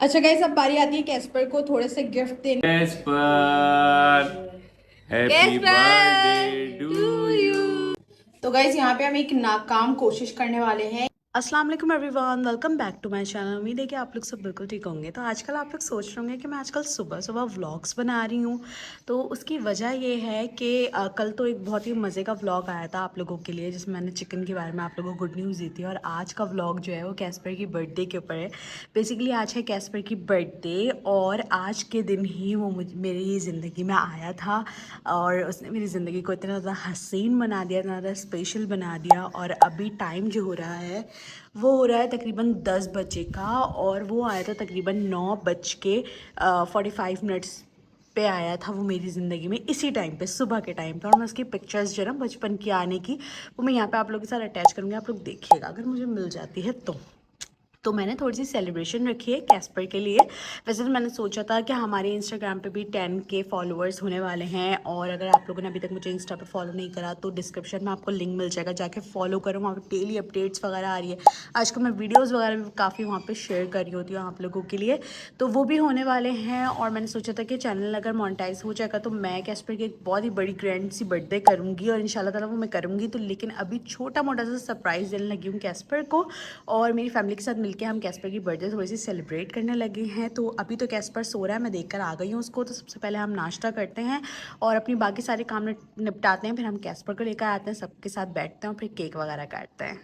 अच्छा गाइस, अब बारी आती है कैस्पर को थोड़े से गिफ्ट देने। Casper, happy birthday Casper to to you. You. तो गाइस यहाँ पे हम एक नाकाम कोशिश करने वाले हैं। अस्सलाम वालेकुम everyone, welcome back to my channel. उम्मीद है कि आप लोग सब बिल्कुल ठीक होंगे। तो आजकल आप लोग सोच रहे होंगे कि मैं आजकल सुबह सुबह व्लॉग्स बना रही हूँ। तो उसकी वजह ये है कि कल तो एक बहुत ही मज़े का व्लॉग आया था आप लोगों के लिए, जिसमें मैंने चिकन के बारे में आप लोगों को गुड न्यूज़ दी थी। और आज का व्लॉग जो है वो कैस्पर की बर्थडे के ऊपर है। बेसिकली आज है कैस्पर की बर्थडे और आज के दिन ही वो मेरी ज़िंदगी में आया था और उसने मेरी ज़िंदगी को इतना ज़्यादा हसीन बना दिया, इतना ज़्यादा स्पेशल बना दिया। और अभी टाइम जो हो रहा है वो हो रहा है तकरीबन 10 बजे का, और वो आया था तकरीबन 9:45 पे आया था वो मेरी ज़िंदगी में, इसी टाइम पे, सुबह के टाइम पे। और मैं उसकी पिक्चर्स जो है ना बचपन की आने की, वो मैं यहाँ पे आप लोगों के साथ अटैच करूँगी। आप लोग देखिएगा अगर मुझे मिल जाती है तो मैंने थोड़ी सी सेलिब्रेशन रखी है कैस्पर के लिए। वैसे तो मैंने सोचा था कि हमारे इंस्टाग्राम पे भी 10K फॉलोअर्स होने वाले हैं, और अगर आप लोगों ने अभी तक मुझे इंस्टा पे फॉलो नहीं करा तो डिस्क्रिप्शन में आपको लिंक मिल जाएगा, जाके फॉलो करो। वहाँ पे डेली अपडेट्स वगैरह आ रही है। आजकल मैं वीडियोज़ वगैरह भी काफ़ी वहाँ पर शेयर कर रही होती हूँ आप लोगों के लिए, तो वो भी होने वाले हैं। और मैंने सोचा था कि चैनल अगर मोनेटाइज हो जाएगा तो मैं कैस्पर की एक बहुत ही बड़ी ग्रैंड सी बर्थडे करूँगी, और इंशाल्लाह ताला वो मैं करूँगी। तो लेकिन अभी छोटा मोटा सा सरप्राइज़ देने लगी हूँ कैस्पर को, और मेरी फैमिली के साथ मिलके हम कैस्पर की बर्थडे थोड़ी सी सेलिब्रेट करने लगे हैं। तो अभी तो कैस्पर सो रहा है, मैं देखकर आ गई हूँ उसको। तो सबसे पहले हम नाश्ता करते हैं और अपनी बाकी सारे काम निपटाते हैं, फिर हम कैस्पर को लेकर आते हैं, सबके साथ बैठते हैं और फिर केक वगैरह काटते हैं।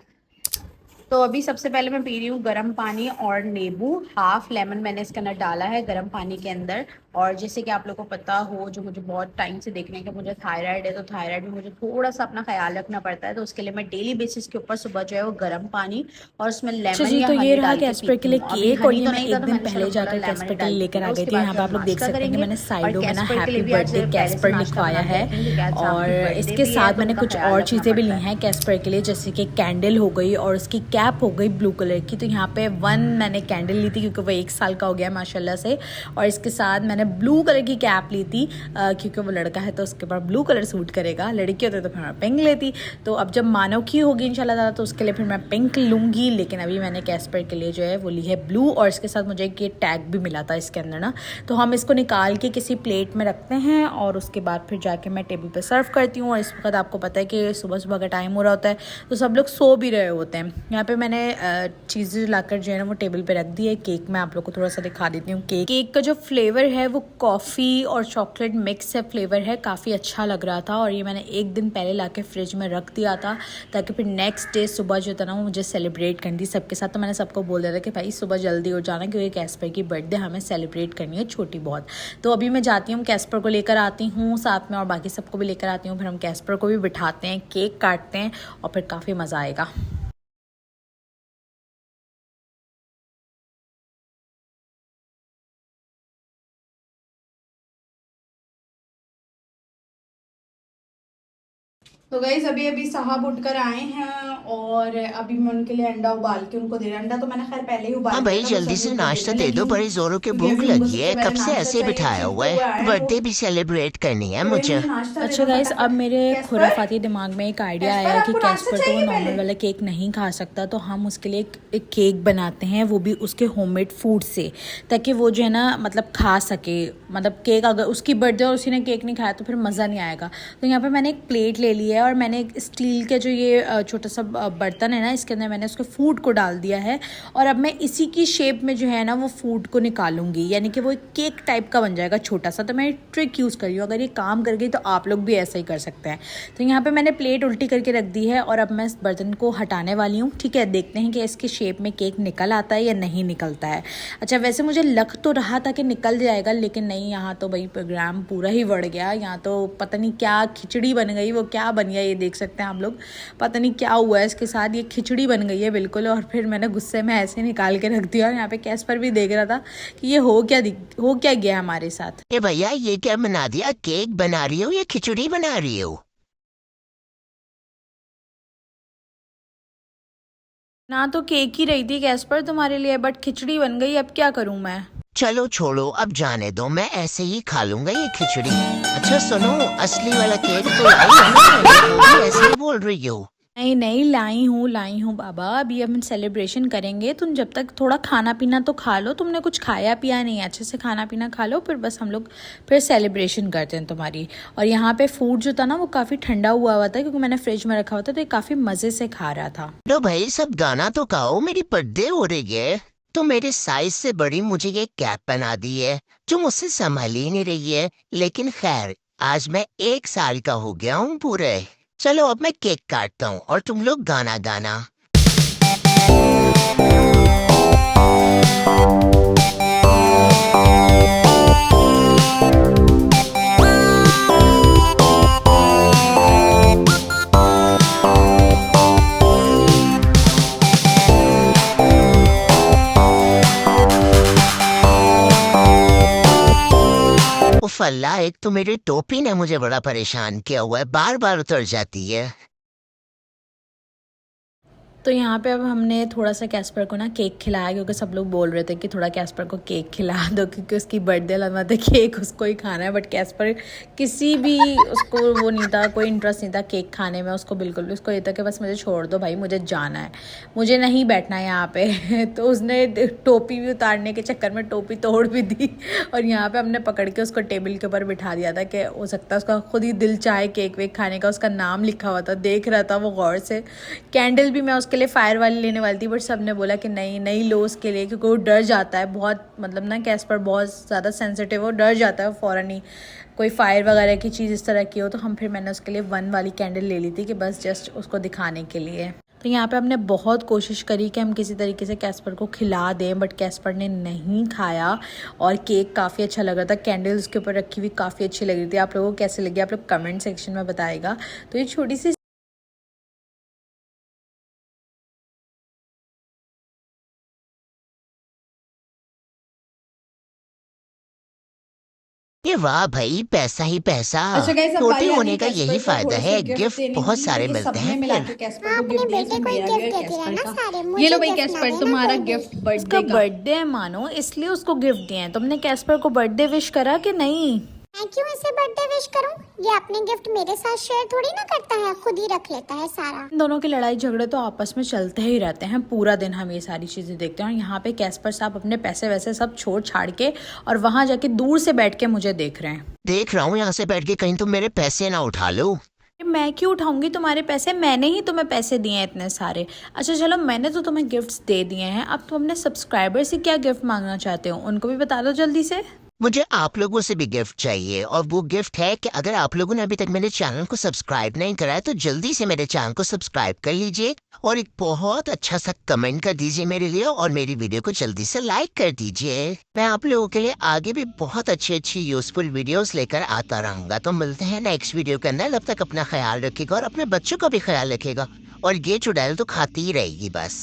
तो अभी सबसे पहले मैं पी रही हूँ गर्म पानी और नींबू, हाफ लेमन मैंने इसके अंदर डाला है गर्म पानी के अंदर। और जैसे कि आप लोगों को पता हो, जो मुझे बहुत टाइम से देख रहे हैं, कि मुझे थायराइड है, तो थायराइड में मुझे थोड़ा सा अपना ख्याल रखना पड़ता है। तो उसके लिए मैं डेली बेसिस के ऊपर सुबह जो है वो गर्म पानी और उसमें अच्छा लेमन जी, या तो ये हनी रहा डाल के कैस्पर के पीती लिए हूँ। अभी केक, और हनी ये तो मैं नहीं था एक तो दिन मैंने चलो पहले बोला जाकर लेमन कैस्पर ही के लिए डाल लेकर देती आ हूँ। गई उसके थी। बाद यहाँ फिर पे हम आप लोग देख नाश्ता सकते हैं कि करेंगे। मैंने और साइडों में ना कैस्पर के हैप्पी लिए भी आज बर्थडे पहले से कैस्पर नाश्ता लिखवाया बना के है। रखेंगे, क्योंकि आज शाम और की बर्थडे इसके भी है साथ तो मैंने उनका कुछ ख्याल और रखना चीज़ें भी पड़ता ली है। हैं कैस्पर के लिए, जैसे कि कैंडल हो गई और उसकी कैप हो गई ब्लू कलर की। तो यहाँ पे 1 मैंने कैंडल ली थी क्योंकि वो 1 साल का हो गया माशाल्लाह से। और इसके साथ मैंने ब्लू कलर की कैप ली थी क्योंकि वो लड़का है तो उसके ऊपर ब्लू कलर सूट करेगा, लड़की होते तो फिर मैं पिंक लेती। तो अब जब मानव की होगी इंशाल्लाह ताला तो उसके लिए फिर मैं पिंक लूँगी, लेकिन अभी मैंने कैस्पर के लिए जो है वो ली है ब्लू। और इसके साथ मुझे एक ये टैग भी मिला था इसके अंदर ना, तो हम इसको निकाल के किसी प्लेट में रखते हैं और उसके बाद फिर जाके मैं टेबल पे सर्व करती हूँ। और इस वक्त आपको पता है कि सुबह सुबह का टाइम हो रहा होता है तो सब लोग सो भी रहे होते हैं। यहाँ पे मैंने चीज़ें लाकर जो है ना वो टेबल पे रख दी है। केक मैं आप लोग को थोड़ा सा दिखा देती हूँ। केक का जो फ्लेवर है वो कॉफ़ी और चॉकलेट मिक्स है फ्लेवर है, काफ़ी अच्छा लग रहा था। और ये मैंने एक दिन पहले ला के फ्रिज में रख दिया था ताकि फिर नेक्स्ट डे सुबह जो था ना वो मुझे सेलिब्रेट करनी थी सबके साथ। तो मैंने सबको बोल दिया था कि भाई सुबह जल्दी हो जाना क्योंकि कैस्पर की बर्थडे हमें सेलिब्रेट करनी है छोटी बहुत। तो अभी मैं जाती हूँ कैस्पर को लेकर आती हूँ साथ में, और बाकी सबको भी लेकर आती हूँ। फिर हम कैस्पर को भी बिठाते हैं, केक काटते हैं और फिर काफ़ी मज़ा आएगा। तो गाइस अभी अभी साहब उठकर आए हैं और अभी मैं उनके लिए अंडा उबाल के उनको दे रही हूं। अंडा तो मैंने खैर पहले ही हाँ उबाल दिया भाई, था, बस जल्दी अभी से उनको नाश्ता देने दे लगी दो, हूँ बड़ी जोरों की क्योंकि भूख अभी उनको लगी सबसे है। पहले कब से नाश्ता ऐसे चाहिए। बिठाया जिम हुआ से वो है, आए हैं तो बर्थडे भी सेलिब्रेट करनी है सुबह मुझे। मुझे नाश्ता दे अच्छा दो गाइस, अब फटाफट। मेरे कैस्पर, खुराफाती दिमाग में एक आइडिया आया कैस्पर है कि आपको नाश्ता कैस्पर तो वो चाहिए नॉर्मल पहले। वाला केक नहीं खा सकता, तो हम उसके लिए एक केक बनाते हैं, वो भी उसके होममेड फूड से, ताकि वो जो है ना मतलब खा सके। मतलब केक अगर उसकी बर्थडे और उसी ने केक नहीं खाया तो फिर मज़ा नहीं आएगा। तो यहाँ पे मैंने एक प्लेट ले ली है और मैंने एक स्टील के जो ये छोटा सा बर्तन है ना, इसके अंदर मैंने उसके फूड को डाल दिया है। और अब मैं इसी की शेप में जो है ना वो फूड को निकालूंगी, यानी कि वो एक केक टाइप का बन जाएगा छोटा सा। तो मैं ट्रिक यूज़ कर रही हूँ, अगर ये काम कर गई तो आप लोग भी ऐसा ही कर सकते हैं। तो यहाँ पे मैंने प्लेट उल्टी करके रख दी है और अब मैं इस बर्तन को हटाने वाली हूँ। ठीक है, देखते हैं कि इसकी शेप में केक निकल आता है या नहीं निकलता है। अच्छा, वैसे मुझे लग तो रहा था कि निकल जाएगा, लेकिन नहीं, यहाँ तो भाई प्रोग्राम पूरा ही बढ़ गया। यहाँ तो पता नहीं क्या खिचड़ी बन गई, वो क्या बन गया ये देख सकते हैं आप लोग। पता नहीं क्या हुआ है इसके साथ, ये खिचड़ी बन गई है बिल्कुल। और फिर मैंने गुस्से में ऐसे निकाल के रख दिया। और यहाँ पे कैस्पर भी देख रहा था कि ये हो क्या गया हमारे साथ। ये भैया, ये क्या बना दिया? केक बना रही हो या खिचड़ी बना रही हो? ना तो केक ही रही थी कैस्पर तुम्हारे लिए, बट खिचड़ी बन गई, अब क्या करूँ मैं। चलो छोड़ो, अब जाने दो, मैं ऐसे ही खा लूंगा ये खिचड़ी। अच्छा सुनो, असली वाला केक तो लाई हो ना, वो भी ऐसे ही बोल रही हो? नहीं नहीं, लाई हूँ बाबा। अभी हम सेलिब्रेशन करेंगे, तुम जब तक थोड़ा खाना पीना तो खा लो। तुमने कुछ खाया पिया नहीं, अच्छे से खाना पीना खा लो, फिर बस हम लोग फिर सेलिब्रेशन करते हैं तुम्हारी। और यहाँ पे फूड जो था ना वो काफ़ी ठंडा हुआ था, क्योंकि मैंने फ्रिज में रखा हुआ था, तो ये काफ़ी मज़े से खा रहा था। लो भाई सब गाना तो गाओ, मेरी बर्थडे हो रही है। तो मेरे साइज से बड़ी मुझे ये कैप बना दी है जो मुझसे संभाल ही नहीं रही है। लेकिन खैर, आज मैं 1 साल का हो गया हूँ पूरे। चलो अब मैं केक काटता हूँ और तुम लोग गाना गाना। उफ अल्लाह, एक तो मेरी टोपी ने मुझे बड़ा परेशान किया हुआ है, बार बार उतर जाती है। तो यहाँ पे अब हमने थोड़ा सा कैस्पर को ना केक खिलाया, क्योंकि सब लोग बोल रहे थे कि थोड़ा कैस्पर को केक खिला दो, क्योंकि उसकी बर्थडे लगा था, केक उसको ही खाना है। बट कैस्पर किसी भी उसको वो नहीं था, कोई इंटरेस्ट नहीं था केक खाने में उसको, बिल्कुल भी। उसको ये था कि बस मुझे छोड़ दो भाई, मुझे जाना है, मुझे नहीं बैठना है यहाँ पे। तो उसने टोपी भी उतारने के चक्कर में टोपी तोड़ भी दी, और यहाँ पे हमने पकड़ के उसको टेबल के ऊपर बिठा दिया था कि हो सकता है उसका खुद ही दिल चाहे केक वेक खाने का। उसका नाम लिखा हुआ था, देख रहा था वो गौर से। कैंडल भी मैं उसके लिए फायर वाली लेने वाली थी, बट सब ने बोला कि नहीं नहीं लो उसके लिए, क्योंकि वो डर जाता है बहुत। मतलब ना कैस्पर बहुत ज़्यादा सेंसिटिव हो, डर जाता है फ़ौरन ही कोई फायर वगैरह की चीज़ इस तरह की हो। तो मैंने उसके लिए 1 वाली कैंडल ले ली थी, कि बस जस्ट उसको दिखाने के लिए। तो यहाँ पे हमने बहुत कोशिश करी कि हम किसी तरीके से कैस्पर को खिला दें, बट कैस्पर ने नहीं खाया। और केक काफ़ी अच्छा लग रहा था, कैंडल उसके ऊपर रखी हुई काफ़ी अच्छी लग रही थी। आप लोगों को कैसे लगी आप लोग कमेंट सेक्शन में बताएगा। तो ये छोटी सी ये वाह भाई, पैसा ही पैसा। अच्छा गाइस, अब छोटे बारी होने आती का है यही कैस्पर को फायदा थोड़े से है, गिफ्ट गिफ्ट देने बहुत की। सारे ये मिलते सबने हैं मिला फिर। के कैस्पर को गिफ्ट दिया, इसमें मेरा भी है कैस्पर का। ये लो भाई कैस्पर, तुम्हारा गिफ्ट उसका बर्थडे का। बर्थडे है मानो, इसलिए उसको गिफ्ट दिए हैं। तुमने कैस्पर को बर्थडे विश करा कि नहीं? मैं क्यों ऐसे बर्थडे विश करूं? ये अपने गिफ्ट मेरे साथ शेयर थोड़ी ना करता है, खुद ही रख लेता है सारा। इन दोनों की लड़ाई झगड़े तो आपस में चलते ही रहते हैं, पूरा दिन हम ये सारी चीज़ें देखते हैं। और यहाँ पे कैस्पर साहब अपने पैसे वैसे सब छोड़ छाड़ के और वहाँ जाके दूर से बैठ के मुझे देख रहे हैं। देख रहा हूँ यहाँ से बैठ के, कहीं तुम मेरे पैसे ना उठा लो। मैं क्यों उठाऊंगी तुम्हारे पैसे? मैंने ही तुम्हें पैसे दिए हैं इतने सारे। अच्छा चलो, मैंने तो तुम्हें गिफ्ट्स दे दिए हैं, अब तुम अपने सब्सक्राइबर से क्या गिफ्ट मांगना चाहते हो उनको भी बता दो जल्दी से। मुझे आप लोगों से भी गिफ्ट चाहिए, और वो गिफ्ट है कि अगर आप लोगों ने अभी तक मेरे चैनल को सब्सक्राइब नहीं करा है तो जल्दी से मेरे चैनल को सब्सक्राइब कर लीजिए, और एक बहुत अच्छा सा कमेंट कर दीजिए मेरे लिए, और मेरी वीडियो को जल्दी से लाइक कर दीजिए। मैं आप लोगों के लिए आगे भी बहुत अच्छी यूजफुल वीडियोस लेकर आता रहूंगा। तो मिलते हैं नेक्स्ट वीडियो के अंदर, तब तक अपना ख्याल रखिएगा और अपने बच्चों का भी ख्याल रखिएगा। और ये चुड़ैल तो खाती ही रहेगी बस।